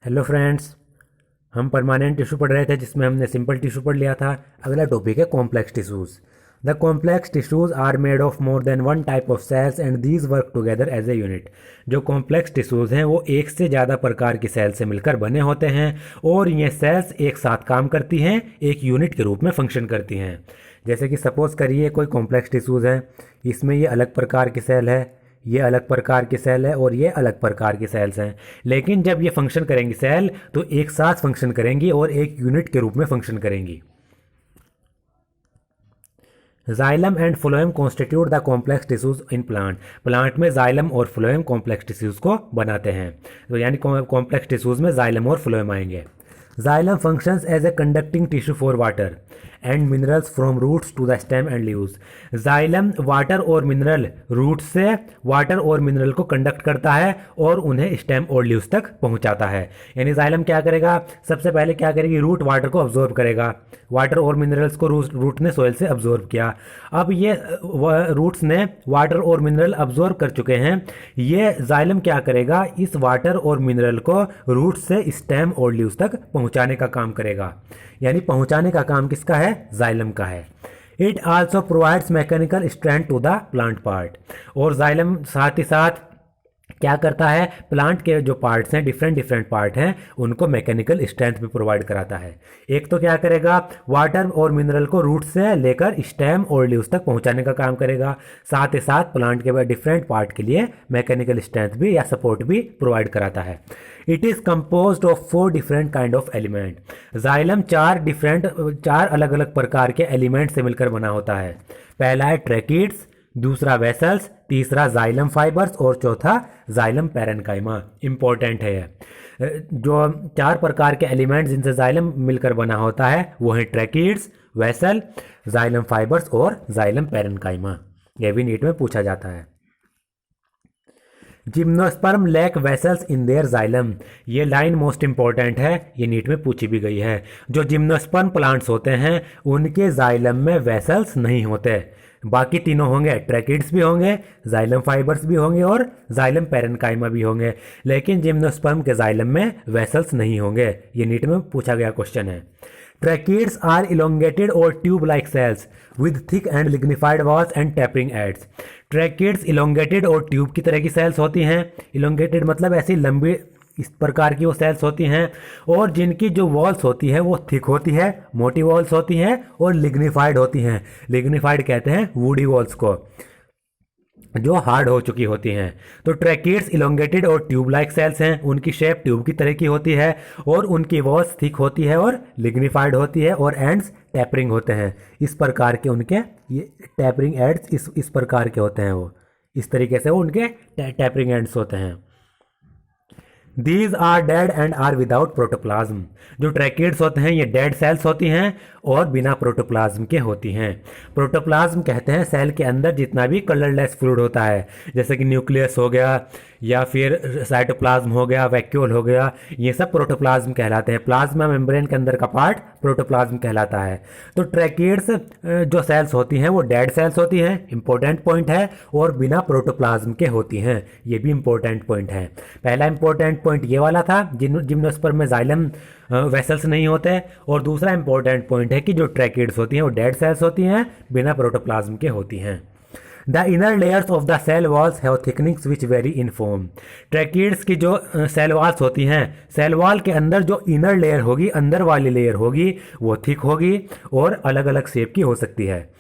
Hello friends. हम permanent tissue पढ़ रहे थे जिसमें हमने सिंपल टिश्यू पढ़ लिया था। अगला टॉपिक है complex tissues. The complex tissues are made of more than one type of cells and these work together as a unit. जो कॉम्प्लेक्स टिश्यूज़ हैं वो एक से ज़्यादा प्रकार की सेल से मिलकर बने होते हैं और ये सेल्स एक साथ काम करती हैं, एक यूनिट के रूप में फंक्शन करती हैं। जैसे कि सपोज़ करिए कोई कॉम्प्लेक्स टिश्यूज़ है, इसमें ये अलग प्रकार की सेल है, ये अलग प्रकार की सेल है और ये अलग प्रकार की सेल्स हैं। लेकिन जब ये फंक्शन करेंगी सेल तो एक साथ फंक्शन करेंगी और एक यूनिट के रूप में फंक्शन करेंगी। Xylem and phloem constitute the complex tissues in plant. Plant में जाइलम और फ्लोएम कॉम्प्लेक्स टिश्यूज को बनाते हैं। तो यानी कॉम्प्लेक्स टिश्यूज में जाइलम और फ्लोएम आएंगे। Xylem functions as a conducting tissue for water and minerals from roots to the stem and leaves। Xylem water और मिनरल रूट्स से वाटर और मिनरल को कंडक्ट करता है और उन्हें स्टेम और लीव्स तक पहुंचाता है। यानी जाइलम क्या करेगा, सबसे पहले क्या करेगी, रूट वाटर को अब्जॉर्ब करेगा। वाटर और मिनरल्स को रूट ने सोइल से अब्जॉर्ब किया। अब ये रूट्स ने वाटर और मिनरल अब्जॉर्ब कर चुके हैं। ये जाइलम क्या करेगा, इस वाटर और मिनरल को रूट से स्टेम और लीव्स तक पहुंचाने का काम करेगा। यानी पहुंचाने का काम किसका है, जाइलम का है। It also provides mechanical strength to the plant part. और जाइलम साथ ही साथ क्या करता है, प्लांट के जो पार्ट्स हैं, डिफरेंट पार्ट हैं, उनको मैकेनिकल स्ट्रेंथ भी प्रोवाइड कराता है। एक तो क्या करेगा, वाटर और मिनरल को रूट से लेकर स्टेम और लीव्स तक पहुंचाने का काम करेगा। साथ ही साथ प्लांट के डिफरेंट पार्ट के लिए मैकेनिकल स्ट्रेंथ भी या सपोर्ट भी प्रोवाइड कराता है। It is composed of 4 different kind of element. Xylem चार अलग अलग प्रकार के एलिमेंट से मिलकर बना होता है। पहला है ट्रैकिड्स, दूसरा वेसल्स, तीसरा जाइलम फाइबर्स और चौथा जाइलम पैरेन्काइमा। इंपॉर्टेंट है ये। जो 4 प्रकार के एलिमेंट्स जिनसे जाइलम मिलकर बना होता है वो है ट्रैकिड्स, वेसल, जाइलम फाइबर्स और जाइलम पैरेन्काइमा। यह भी नीट में पूछा जाता है। Gymnosperm lack vessels in their xylem. ये लाइन मोस्ट इंपॉर्टेंट है, ये नीट में पूछी भी गई है। जो जिम्नोस्पर्म प्लांट्स होते हैं उनके जाइलम में वेसल्स नहीं होते। बाकी तीनों होंगे, ट्रैकिड्स भी होंगे, जाइलम फाइबर्स भी होंगे और जाइलम पैरेन्काइमा भी होंगे, लेकिन जिम्नोस्पर्म के जाइलम में वेसल्स नहीं होंगे। ये नीट में पूछा गया क्वेश्चन है। ट्रैकिड्स आर इलोंगेटेड और tube like cells with thick and lignified walls and tapering ends. Tracheids elongated और ट्यूब की तरह की सेल्स होती हैं। इलोंगेटेड मतलब ऐसी लंबी इस प्रकार की वो सेल्स होती हैं और जिनकी जो वॉल्स होती है वो थिक होती है, मोटी वॉल्स होती हैं और लिग्निफाइड होती हैं। लिग्निफाइड कहते हैं वुडी वॉल्स को, जो हार्ड हो चुकी होती हैं। तो ट्रैकिड्स इलोंगेटेड और ट्यूब लाइक सेल्स हैं। उनकी शेप ट्यूब की तरह की होती है और उनकी वॉल्स थिक होती है और लिग्निफाइड होती है और एंड्स टैपरिंग होते हैं। इस प्रकार के उनके ये टैपरिंग एंड्स इस प्रकार के होते हैं। वो इस तरीके से वो उनके टैपरिंग एंड्स होते हैं। These are dead and are without protoplasm. जो ट्रैकिड्स होते हैं ये डेड सेल्स होती हैं और बिना प्रोटोप्लाज्म के होती हैं। प्रोटोप्लाज्म कहते हैं सेल के अंदर जितना भी कलरलेस फ्लूइड होता है, जैसे कि न्यूक्लियस हो गया या फिर साइटोप्लाज्म हो गया, वैक्यूल हो गया, ये सब प्रोटोप्लाज्म कहलाते हैं। प्लाज्मा मेम्ब्रेन के अंदर का पार्ट प्रोटोप्लाज्म कहलाता है। तो ट्रैकिड्स जो सेल्स होती हैं वो डेड सेल्स होती हैं, इंपॉर्टेंट पॉइंट है, और बिना प्रोटोप्लाज्म के होती हैं। ये भी इंपॉर्टेंट पॉइंट है। पहला इंपॉर्टेंट पॉइंट ये वाला था, जिम्नोस्पर्म में जाइलम वेसल्स नहीं होते, और दूसरा इंपॉर्टेंट पॉइंट है कि जो ट्रैकिड्स होती हैं वो डेड सेल्स होती हैं, बिना प्रोटोप्लाज्म के होती हैं। The inner layers of the cell walls have thickenings which vary in form. Tracheids की जो सेल वॉल्स होती हैं, सेल वॉल के अंदर जो इनर लेयर होगी, अंदर वाली लेयर होगी, वो थिक होगी और अलग अलग शेप की हो सकती है।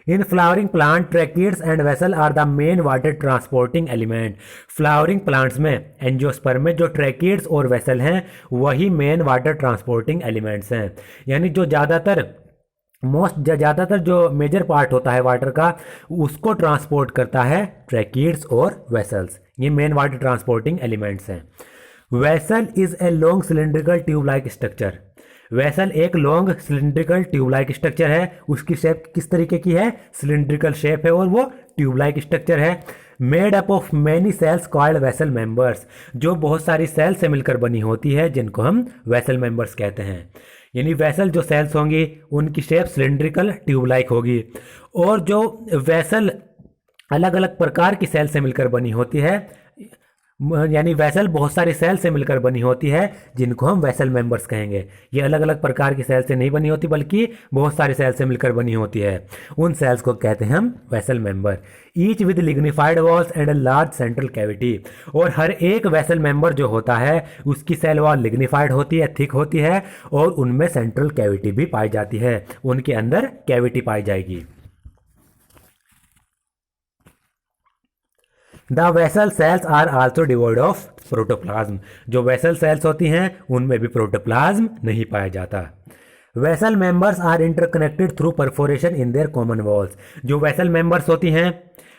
In flowering plant tracheids and vessel are the main water transporting element. Flowering plants में एंजियोस्पर्म में जो ट्रैकिड्स और वेसल हैं वही मेन वाटर ट्रांसपोर्टिंग एलिमेंट्स हैं। यानी जो ज़्यादातर जो मेजर पार्ट होता है वाटर का, उसको ट्रांसपोर्ट करता है ट्रैकिड्स और वेसल्स। ये मेन वाटर ट्रांसपोर्टिंग एलिमेंट्स हैं। Vessel is a long cylindrical tube like structure. Vessel एक long cylindrical tube like structure है। उसकी शेप किस तरीके की है, सिलेंड्रिकल शेप है और वो ट्यूब लाइक स्ट्रक्चर है। Made up of many cells called vessel members. जो बहुत सारी सेल से मिलकर बनी होती है जिनको हम वेसल मेंबर्स कहते हैं। यानी वेसल जो सेल्स होंगी उनकी शेप सिलेंड्रिकल ट्यूब लाइक होगी, और जो वेसल अलग अलग प्रकार की सेल से मिलकर बनी होती है यानी वेसल बहुत सारी सेल से मिलकर बनी होती है, जिनको हम वेसल मेंबर्स कहेंगे। ये अलग अलग प्रकार की सेल से नहीं बनी होती, बल्कि बहुत सारी सेल से मिलकर बनी होती है। उन सेल्स को कहते हैं हम vessel member. Each with lignified walls and a large central cavity. और हर एक वेसल मेंबर जो होता है उसकी सेल वॉल लिग्निफाइड होती है, थिक होती है, और उनमें सेंट्रल कैविटी भी पाई जाती है, उनके अंदर कैविटी पाई जाएगी। The vessel cells are also devoid of protoplasm. जो वेसल सेल्स होती हैं उनमें भी प्रोटोप्लाज्म नहीं पाया जाता। Vessel members are interconnected through perforation in their common walls. जो वेसल मेंबर्स होती हैं,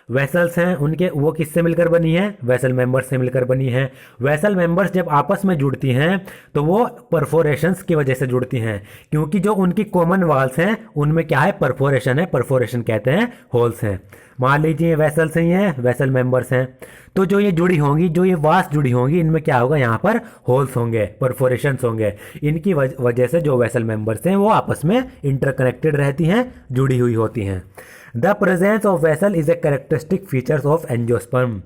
वेसल्स हैं उनके, वो किससे मिलकर बनी है? वेसल मेंबर्स से मिलकर बनी है। वेसल मेंबर्स जब आपस में जुड़ती हैं तो वो परफोरेशंस की वजह से जुड़ती हैं, क्योंकि जो उनकी कॉमन वॉल्स हैं उनमें क्या है? परफोरेशन है। परफोरेशन कहते हैं होल्स हैं। मान लीजिए वेसल्स हैं, ये वेसल मेंबर्स हैं, तो जो ये जुड़ी होंगी, जो ये वास जुड़ी होंगी, इनमें क्या होगा? यहाँ पर होल्स होंगे, परफोरेशंस होंगे। इनकी वजह से जो वेसल मेंबर्स हैं वो आपस में इंटरकनेक्टेड रहती हैं, जुड़ी हुई होती हैं। The presence of vessel is a characteristic features of angiosperm.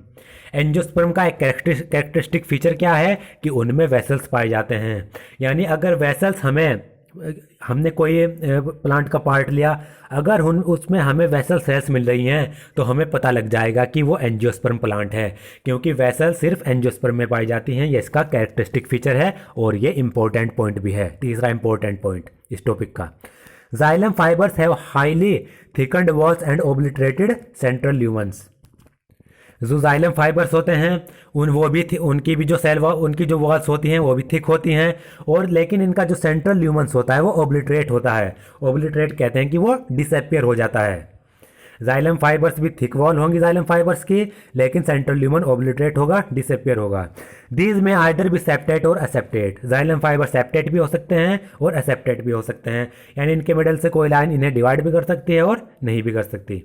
Angiosperm का एक कैरेक्टरिस्टिक फीचर क्या है? कि उनमें वेसल्स पाए जाते हैं। यानी अगर वेसल्स हमने कोई प्लांट का पार्ट लिया, अगर उसमें हमें वेसल सेल्स मिल रही हैं तो हमें पता लग जाएगा कि वो एंजियोस्पर्म प्लांट है, क्योंकि वेसल सिर्फ एंजियोस्पर्म में पाई जाती हैं। ये इसका कैरेक्टरिस्टिक फीचर है और ये इंपॉर्टेंट पॉइंट भी है, तीसरा इंपॉर्टेंट पॉइंट इस टॉपिक का। Xylem fibres have highly thickened walls and obliterated central lumens. जो जाइलम फाइबर्स होते हैं वो भी उनकी भी जो उनकी जो वॉल्स होती हैं वो भी थिक होती हैं, और लेकिन इनका जो सेंट्रल ल्यूमन्स होता है वो ओब्लिटरेट होता है। ओब्लिटरेट कहते हैं कि वो डिसअपियर हो जाता है। जाइलम फाइबर्स भी थिक वॉल होंगी जाइलम फाइबर्स की, लेकिन सेंट्रल ल्यूमन ओब्लिटरेट होगा, डिसअपियर होगा। दीज में आइदर भी सेप्टेट और असेप्टेट। जाइलम फाइबर सेप्टेट भी हो सकते हैं और असेप्टेट भी हो सकते हैं, यानी इनके मिडल से कोई लाइन इन्हें डिवाइड भी कर सकती है और नहीं भी कर सकती।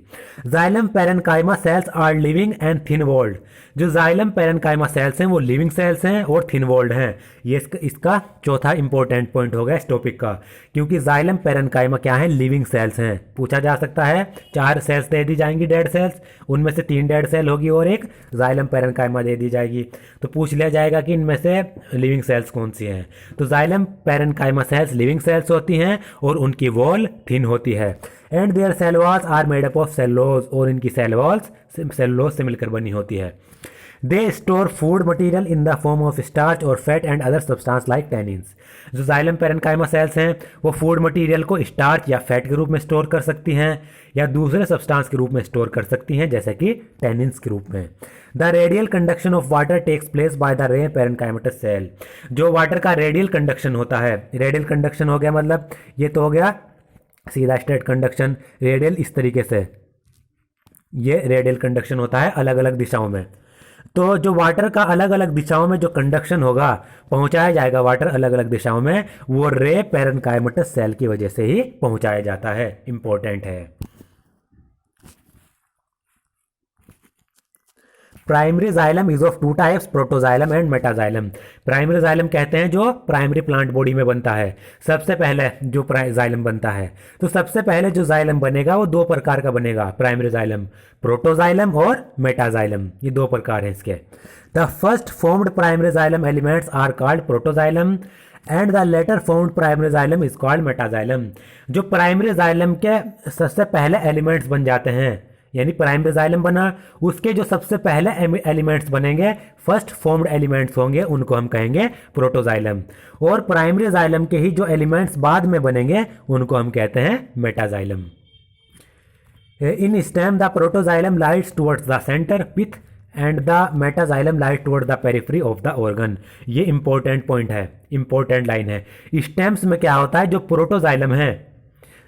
Xylem parenchyma cells are living and thin walled. जो जाइलम पेरेन्काइमा सेल्स हैं वो लिविंग सेल्स हैं और थिन वॉल्ड हैं। ये इसका चौथा इंपॉर्टेंट पॉइंट होगा इस टॉपिक का, क्योंकि जाइलम पेरेन्काइमा क्या है? लिविंग सेल्स हैं। पूछा जा सकता है, 4 सेल्स दे दी जाएंगी डेड सेल्स, उनमें से 3 डेड सेल होगी और एक जाइलम पेरेन्काइमा दे दी जाएगी, तो पूछ लिया जाएगा कि इनमें से लिविंग सेल्स कौन सी हैं। तो xylem parenchyma cells living cells होती हैं और उनकी वॉल थिन होती है। And their cell walls are made up of cellulose, और इनकी सेल वॉल्स सेलुलोज से मिलकर बनी होती है। They store food material in the form of starch और fat and other substance like tannins. जो जाइलम पेरेन्काइमा सेल्स हैं वो फूड मटीरियल को स्टार्च या फैट के रूप में स्टोर कर सकती हैं, या दूसरे सब्सटेंस के रूप में स्टोर कर सकती हैं, जैसे कि टैनिन्स के रूप में। The radial conduction of water takes place by the ray parenchymatous cell. जो वाटर का रेडियल कंडक्शन होता है, रेडियल कंडक्शन हो गया मतलब ये तो हो गया सीधा स्ट्रेट कंडक्शन, रेडियल इस तरीके से, ये रेडियल कंडक्शन होता है अलग अलग दिशाओं में। तो जो वाटर का अलग अलग दिशाओं में जो कंडक्शन होगा, पहुंचाया जाएगा वाटर अलग अलग दिशाओं में, वो रे पेरेन्काइमेटस सेल की वजह से ही पहुंचाया जाता है। इंपॉर्टेंट है। Primary xylem is of 2 types, protoxylem and metaxylem. Primary xylem कहते हैं जो प्राइमरी प्लांट बॉडी में बनता है। सबसे पहले जो जाइलम बनता है, तो सबसे पहले जो जाइलम बनेगा वो 2 प्रकार का बनेगा प्राइमरी जाइलम, प्रोटोजाइलम और मेटाजाइलम। ये 2 प्रकार हैं इसके। The first formed primary xylem elements are called protoxylem and the later formed primary xylem is called metaxylem. जो प्राइमरी जाइलम के सबसे पहले एलिमेंट्स बन जाते हैं, यानी प्राइमरी जाइलम बना, उसके जो सबसे पहले एलिमेंट्स बनेंगे, फर्स्ट फॉर्म्ड एलिमेंट्स होंगे, उनको हम कहेंगे प्रोटोजाइलम। और प्राइमरी जाइलम के ही जो एलिमेंट्स बाद में बनेंगे उनको हम कहते हैं metaxylem. In stem the protoxylem lies towards the centre pith and the metaxylem lies toward the periphery of the organ. ये इंपॉर्टेंट पॉइंट है, इंपॉर्टेंट लाइन है। स्टेम्स में क्या होता है, जो प्रोटोजाइलम है,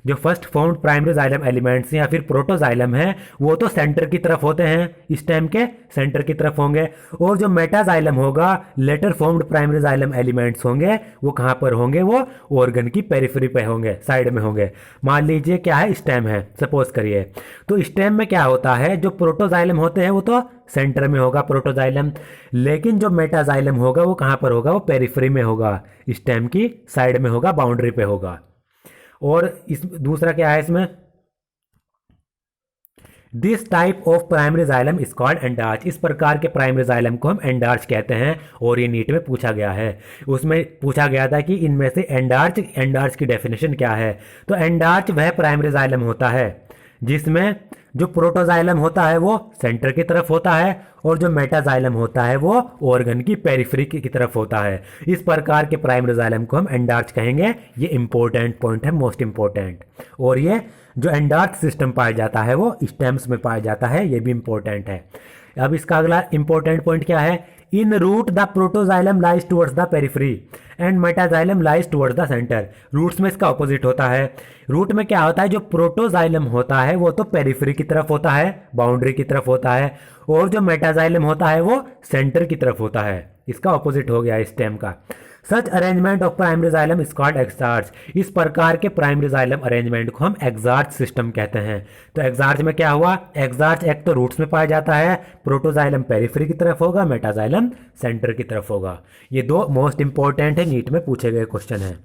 जो first formed primary xylem elements या फिर प्रोटोजाइलम है, वो तो सेंटर की तरफ होते हैं, स्टेम के सेंटर की तरफ होंगे। और जो मेटाजाइलम होगा, later formed primary xylem elements होंगे, वो कहाँ पर होंगे? वो ऑर्गन की पेरिफेरी पे होंगे, साइड में होंगे। मान लीजिए क्या है, स्टेम है सपोज करिए, तो स्टेम में क्या होता है, जो प्रोटोजाइलम होते हैं वो तो सेंटर में होगा प्रोटोजाइलम, लेकिन जो मेटाजाइलम होगा वो कहाँ पर होगा? वो पेरिफेरी में होगा, स्टेम की साइड में होगा, बाउंड्री पे होगा। और इस दूसरा क्या है इसमें, this type of primary xylem is called endarch. इस प्रकार के प्राइमरी जाइलम को हम एंडार्च कहते हैं और ये नीट में पूछा गया है। उसमें पूछा गया था कि इनमें से एंडार्च की डेफिनेशन क्या है। तो एंडार्च वह प्राइमरी जाइलम होता है जिसमें जो प्रोटोजाइलम होता है वो सेंटर की तरफ होता है और जो मेटाजाइलम होता है वो ऑर्गन की पेरिफेरी की तरफ होता है। इस प्रकार के प्राइमरी जाइलम को हम एंडार्च कहेंगे। ये इंपॉर्टेंट पॉइंट है, मोस्ट इंपॉर्टेंट। और ये जो एंडार्च सिस्टम पाया जाता है वो स्टेम्स में पाया जाता है, ये भी इंपॉर्टेंट है। अब इसका अगला इंपॉर्टेंट पॉइंट क्या है? In root the protoxylem lies towards the periphery and metaxylem lies towards the centre. Roots में इसका ऑपोजिट होता है। रूट में क्या होता है? जो प्रोटोजाइलम होता है वो तो पेरिफेरी की तरफ होता है, बाउंड्री की तरफ होता है, और जो मेटाजाइलम होता है वो सेंटर की तरफ होता है। इसका ऑपोजिट हो गया स्टेम का। सच arrangement of primary xylem is called exarch. इस प्रकार के प्राइमरी जाइलम अरेंजमेंट को हम एक्सार्च सिस्टम कहते हैं। तो एक्सार्च में क्या हुआ? एक्सार्च एक तो रूट्स में पाया जाता है, प्रोटोजाइलम पेरिफेरी की तरफ होगा, मेटाजाइलम सेंटर की तरफ होगा। ये दो मोस्ट इंपॉर्टेंट है, नीट में पूछे गए क्वेश्चन है।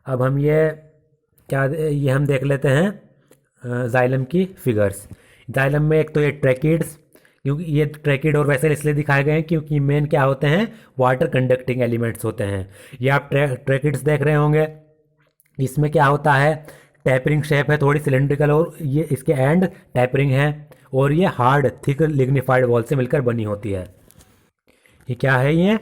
अब हम ये हम देख लेते हैं जाइलम की फिगर्स। जाइलम में एक तो ये ट्रैकिड्स, क्योंकि ये ट्रैकिड और वेसल इसलिए दिखाए गए हैं क्योंकि मेन क्या होते हैं? वाटर कंडक्टिंग एलिमेंट्स होते हैं। ये आप ट्रैकिड्स देख रहे होंगे। इसमें क्या होता है? टैपरिंग शेप है, थोड़ी सिलेंड्रिकल, और ये इसके एंड टैपरिंग है, और ये हार्ड थिक लिग्निफाइड वॉल से मिलकर बनी होती है। ये क्या है? ये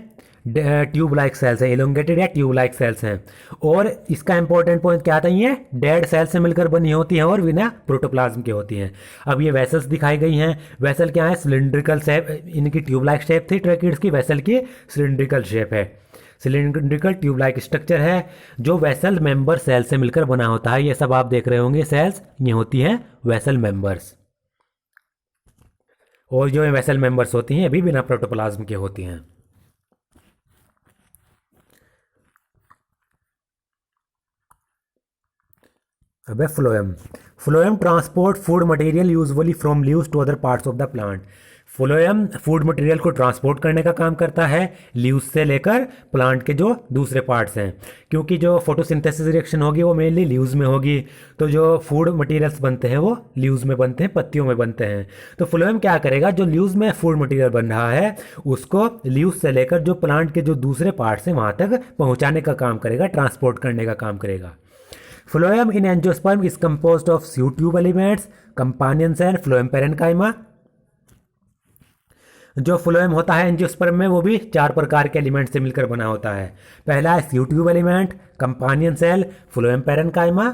ट्यूब लाइक सेल्स हैं, इलोंगेटेड या ट्यूब लाइक सेल्स हैं। और इसका इंपॉर्टेंट पॉइंट क्या था? ये डेड सेल से मिलकर बनी होती हैं और बिना प्रोटोप्लाज्म की होती हैं। अब ये वेसल्स दिखाई गई हैं। वेसल क्या है? सिलिंड्रिकल शेप, इनकी ट्यूब लाइक शेप थी ट्रैकिड्स की, वेसल की सिलिंड्रिकल शेप है। सिलिंड्रिकल ट्यूब लाइक स्ट्रक्चर है जो वेसल मेंबर सेल से मिलकर बना होता है। ये सब आप देख रहे होंगे सेल्स, ये होती हैं वेसल मेंबर्स। और जो वेसल मेंबर्स होती हैं अभी बिना प्रोटोप्लाज्म के होती हैं। अब phloem. Phloem transport food material usually from leaves to other parts of the plant. Phloem food material को ट्रांसपोर्ट करने का काम करता है लीव्स से लेकर प्लांट के जो दूसरे पार्ट्स हैं, क्योंकि जो फोटोसिंथेसिस रिएक्शन होगी वो मेनली लीव्स में होगी। तो जो फूड मटेरियल्स बनते हैं वो लीव्स में बनते हैं, पत्तियों में बनते हैं। तो फ्लोएम क्या करेगा? जो लीव्स में फूड मटेरियल बन रहा है उसको लीव्स से लेकर जो प्लांट के जो दूसरे पार्ट्स हैं वहाँ तक पहुँचाने का काम करेगा, ट्रांसपोर्ट करने का काम करेगा। Phloem in angiosperm is composed of sieve tube elements, companion cell, phloem parenchyma। जो फ्लोएम होता है एंजियोस्पर्म में वो भी 4 प्रकार के एलिमेंट से मिलकर बना होता है। पहला है sieve tube element, companion cell, phloem parenchyma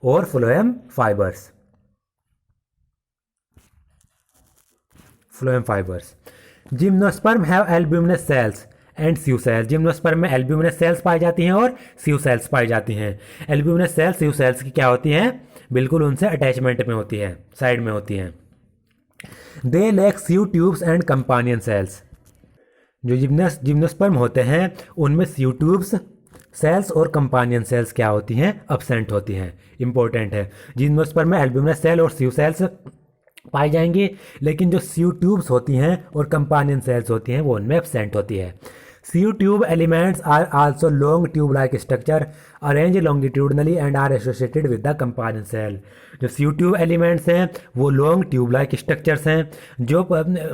और phloem fibres. phloem fibres. Gymnosperm have albuminous cells and sieve cells. Gymnosperm में एल्ब्यूमिनस सेल्स पाई जाती हैं और सीव सेल्स पाई जाती हैं। एल्ब्यूमिनस सेल्स सीव सेल्स की क्या होती हैं? बिल्कुल उनसे अटैचमेंट में होती है, साइड में होती हैं। They lack sieve tubes and companion cells. जो जिम्नोस्पर्म होते हैं उनमें सीव ट्यूब्स सेल्स और कंपानियन सेल्स क्या होती हैं? अब्सेंट होती हैं। इंपॉर्टेंट है। जिम्नोस्पर्म में एल्ब्यूमिनस सेल और सीव सेल्स पाई जाएंगी, लेकिन जो सीव ट्यूब्स होती हैं और कंपानियन सेल्स होती हैं वो उनमें एब्सेंट होती है। Sieve tube elements are also long tube like structure arrange longitudinally and are associated with the companion cell. जो सीव ट्यूब एलिमेंट्स हैं वो लॉन्ग ट्यूब लाइक स्ट्रक्चर्स हैं जो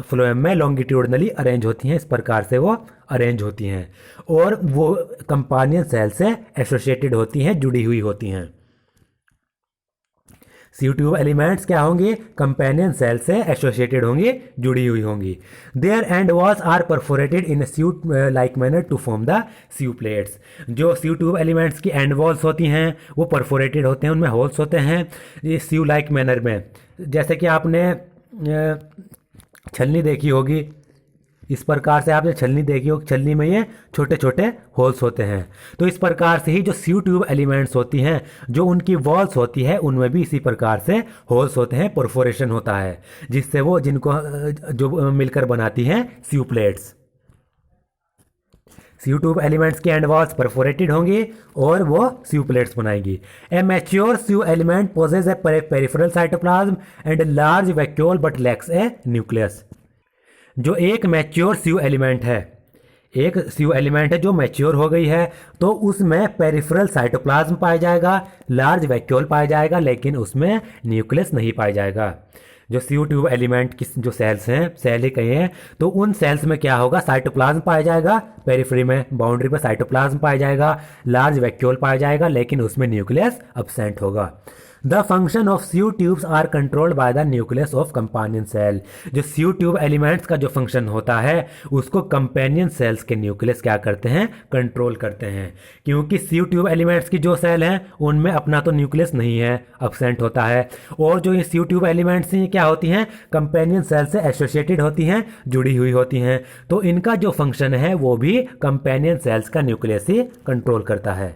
फ्लोएम में लॉन्गिट्यूडनली अरेंज होती हैं। इस प्रकार से वो अरेंज होती हैं और वो कंपानियन सेल से एसोसिएटेड होती हैं, जुड़ी हुई होती हैं। सीव ट्यूब एलिमेंट्स क्या होंगे? कंपेनियन सेल से एसोसिएटेड होंगी, जुड़ी हुई होंगी। Their end walls are perforated in sieve like manner to form the sieve plates. जो सीव ट्यूब एलिमेंट्स की एंड वॉल्स होती हैं वो परफोरेटेड होते हैं, उनमें होल्स होते हैं ये सीव लाइक मैनर में। जैसे कि आपने छलनी देखी होगी, इस प्रकार से आपने छलनी देखी हो, छलनी में ये छोटे छोटे होल्स होते हैं। तो इस प्रकार से ही जो सीव ट्यूब एलिमेंट्स होती हैं जो उनकी वॉल्स होती है उनमें भी इसी प्रकार से होल्स होते हैं, परफोरेशन होता है, जिससे वो जिनको जो मिलकर बनाती हैं sieve plates. Sieve tube elements की एंड वॉल्स परफोरेटेड होंगी और वो सीव प्लेट्स बनाएंगी। A mature sieve element possesses a peripheral cytoplasm and large vacuole but lacks a nucleus. जो एक मैच्योर सीव एलिमेंट है, एक सीयू एलिमेंट है जो मैच्योर हो गई है, तो उसमें पेरिफेरल साइटोप्लाज्म पाया जाएगा, लार्ज वैक्यूल पाया जाएगा, लेकिन उसमें न्यूक्लियस नहीं पाया जाएगा। जो सीयू ट्यूब एलिमेंट की जो सेल्स हैं, सेल ही कहे हैं, तो उन सेल्स में क्या होगा, साइटोप्लाज्म पाया जाएगा, पेरिफेरी में बाउंड्री पर साइटोप्लाज्म पाया जाएगा, लार्ज वैक्यूल पाया जाएगा, लेकिन उसमें न्यूक्लियस अब्सेंट होगा। The function of sieve tubes are controlled by the nucleus of companion cell. जो सीयू ट्यूब एलिमेंट्स का जो फंक्शन होता है उसको कंपेनियन सेल्स के न्यूक्लियस क्या करते हैं, कंट्रोल करते हैं। क्योंकि सीयू ट्यूब एलिमेंट्स की जो सेल हैं उनमें अपना तो न्यूक्लियस नहीं है, अब्सेंट होता है, और जो ये सीयू ट्यूब एलिमेंट्स हैं क्या होती हैं, कंपेनियन सेल से एसोसिएटेड होती हैं, जुड़ी हुई होती हैं, तो इनका जो फंक्शन है वो भी कंपेनियन सेल्स का न्यूक्लियस ही कंट्रोल करता है।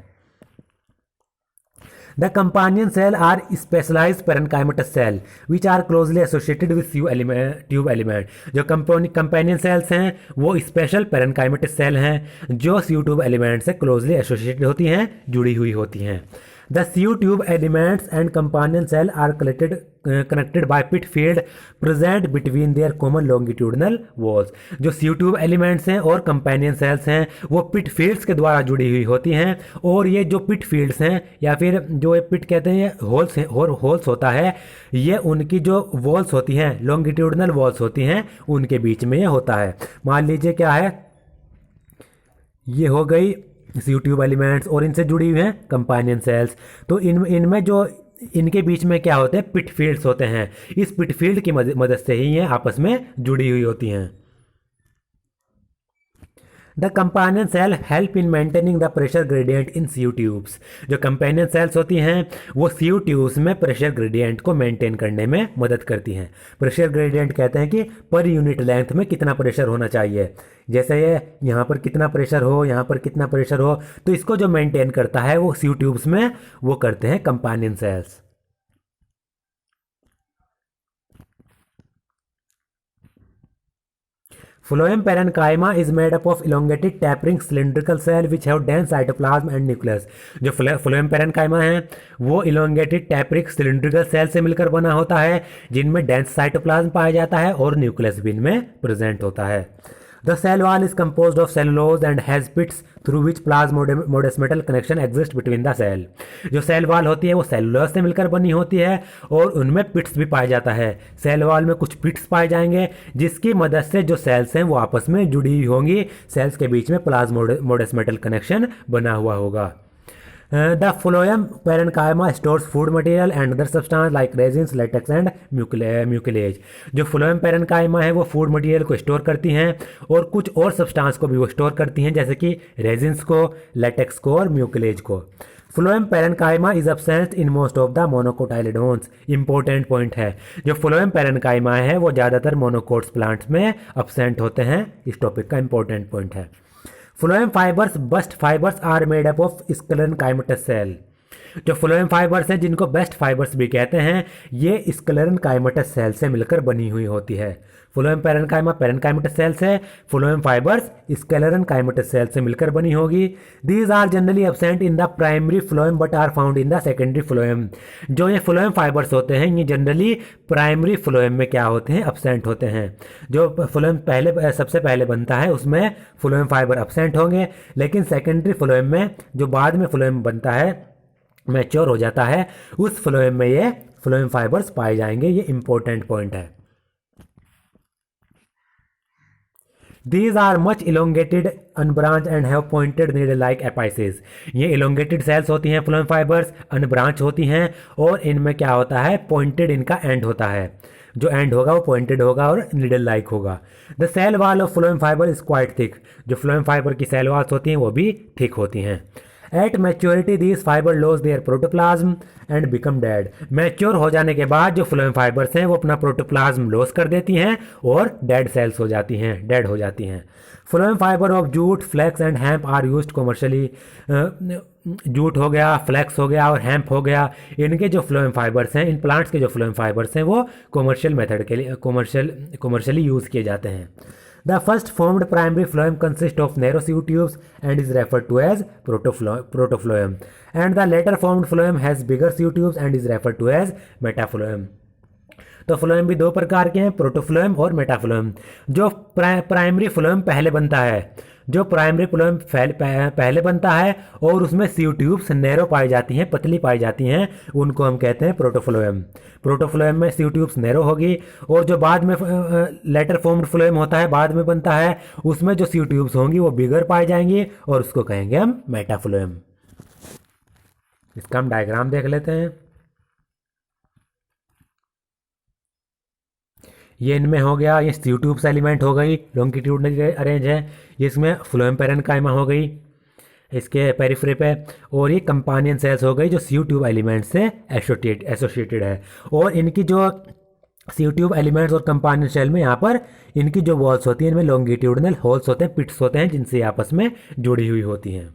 The companion cell are specialized parenchymatous cell which are closely associated with tube element। जो companion cells हैं वो स्पेशल parenchymatous cell हैं जो सीयू ट्यूब एलिमेंट से क्लोजली एसोसिएटेड होती हैं, जुड़ी हुई होती हैं। The sieve tube elements and companion cell are connected by pit field present between their common longitudinal walls। जो सीयू ट्यूब एलिमेंट्स हैं और कंपेनियन सेल्स हैं वो पिट फील्ड्स के द्वारा जुड़ी हुई होती हैं, और ये जो पिट फील्ड्स हैं या फिर जो पिट कहते हैं होल्स होल्स होता है, ये उनकी जो वॉल्स होती हैं, लॉन्गिट्यूडनल वॉल्स होती हैं, उनके बीच में ये होता है। मान लीजिए क्या है, ये हो गई सीयू ट्यूब एलिमेंट्स और इनसे जुड़ी हुई हैं कंपेनियन सेल्स, तो इनमें जो इनके बीच में क्या होते हैं, पिट फील्ड्स होते हैं। इस पिट फील्ड की मदद से ही ये आपस में जुड़ी हुई होती हैं। The companion cell help in maintaining the pressure gradient in sieve tubes. जो कंपेनियन सेल्स होती हैं वो सीयू ट्यूब्स में प्रेशर ग्रेडियंट को मेंटेन करने में मदद करती हैं। प्रेशर ग्रेडियंट कहते हैं कि पर यूनिट लेंथ में कितना प्रेशर होना चाहिए, जैसे ये यहाँ पर कितना प्रेशर हो, यहाँ पर कितना प्रेशर हो, तो इसको जो मेंटेन करता है वो सीयू ट्यूब्स में वो करते हैं companion cells. Phloem parenchyma is made up of elongated tapering cylindrical cell which have dense cytoplasm and nucleus। जो phloem parenchyma है वो elongated tapering cylindrical cell से मिलकर बना होता है जिनमें dense cytoplasm पाया जाता है और nucleus भी इनमें present होता है। The cell wall is composed of cellulose and has pits through which plasmodesmatal connection exists between the cell। जो सेल वॉल होती है वो सेलुलोज से मिलकर बनी होती है और उनमें पिट्स भी पाया जाता है। सेल वॉल में कुछ पिट्स पाए जाएंगे जिसकी मदद से जो सेल्स हैं वो आपस में जुड़ी हुई होंगी, सेल्स के बीच में प्लाज्मोडेस्मेटल कनेक्शन बना हुआ होगा। The phloem parenchyma stores food material and other substance like resins, latex and mucilage। जो phloem parenchyma है वो फूड मटेरियल को स्टोर करती हैं और कुछ और सब्सटेंस को भी वो स्टोर करती हैं, जैसे कि रेजिन्स को, लेटेक्स को और म्यूकिलेज को। Phloem parenchyma is absent in most of the monocotyledons. Important point है, जो फ्लोएम पेरेनकाइमा है वो ज़्यादातर मोनोकोट्स प्लांट्स में एब्सेंट होते हैं। इस टॉपिक का इंपॉर्टेंट पॉइंट है। Phloem fibres bast fibres are made up of sclerenchymatous cell. जो फ्लोएम फाइबर्स हैं जिनको बेस्ट फाइबर्स भी कहते हैं, ये स्क्लेरेनकाइमेटस सेल से मिलकर बनी हुई होती है। फ्लोएम पेरेनकाइमा पेरेनकाइमेटस सेल से, फ्लोएम फाइबर्स स्क्लेरेनकाइमेटस सेल से मिलकर बनी होगी। These are generally absent in the primary phloem but are found in the secondary phloem. जो ये फ्लोएम फाइबर्स होते हैं ये जनरली प्राइमरी फ्लोएम में क्या होते हैं, एब्सेंट होते हैं। जो फ्लोएम पहले सबसे पहले बनता है उसमें फ्लोएम फाइबर एब्सेंट होंगे, लेकिन सेकेंडरी फ्लोएम में जो बाद में फ्लोएम बनता है, मैच्योर हो जाता है, उस फ्लोएम में ये फ्लोएम फाइबर्स पाए जाएंगे। ये इंपॉर्टेंट पॉइंट है। These are much elongated, unbranched and have pointed needle-like apices। ये elongated cells होती हैं phloem fibers, unbranched होती हैं और इनमें क्या होता है, pointed इनका end होता है। जो end होगा वो pointed होगा और needle-like होगा। The cell wall of phloem fiber is quite thick। जो phloem fiber की cell walls होती हैं वो भी thick होती हैं। At maturity these fiber lose their protoplasm and become dead। Mature हो जाने के बाद जो फ्लोएम फाइबर्स हैं वो अपना प्रोटोप्लाज्म लॉस कर देती हैं और डेड सेल्स हो जाती हैं, डेड हो जाती हैं। Phloem fibre of jute, flax and hemp are used commercially. Jute हो गया, फ्लैक्स हो गया और हैम्प हो गया, इनके जो फ्लोएम फाइबर्स हैं, इन प्लांट्स के जो फ्लोएम फाइबर्स हैं वो कमर्शियल मेथड के लिए कमर्शियली यूज़ किए जाते हैं। The first formed primary phloem consists of narrow sew tubes and is referred to as protophlloem, and the later formed phloem has bigger sew tubes and is referred to as metaphlloem। तो phloem भी दो प्रकार के हैं, protophloem और metaphloem. जो primary phloem पहले बनता है जो प्राइमरी फ्लोएम पहले बनता है और उसमें सीव ट्यूब्स नैरो पाई जाती हैं, पतली पाई जाती हैं, उनको हम कहते हैं प्रोटोफ्लोएम। प्रोटोफ्लोएम में सीव ट्यूब्स नैरो होगी, और जो बाद में लेटर फॉर्म्ड फ्लोएम होता है, बाद में बनता है, उसमें जो सीव ट्यूब्स होंगी वो बिगर पाई जाएंगी और उसको कहेंगे हम मेटाफ्लोएम। इसका हम डायग्राम देख लेते हैं। ये इनमें हो गया, ये सीव ट्यूब्स एलिमेंट हो गई, लॉन्गिट्यूडनल अरेंज है। ये इसमें फ्लोएम पेरेन्काइमा हो गई इसके पेरिफ्री पे, और ये कंपानियन सेल्स हो गई जो सीव ट्यूब एलिमेंट से एसोसिएटेड है। और इनकी जो सीव ट्यूब एलिमेंट्स और कंपानियन सेल में यहाँ पर इनकी जो वॉल्स होती हैं, इनमें लॉन्गिट्यूडनल होल्स होते हैं, पिट्स होते हैं, जिनसे आपस में जुड़ी हुई होती हैं।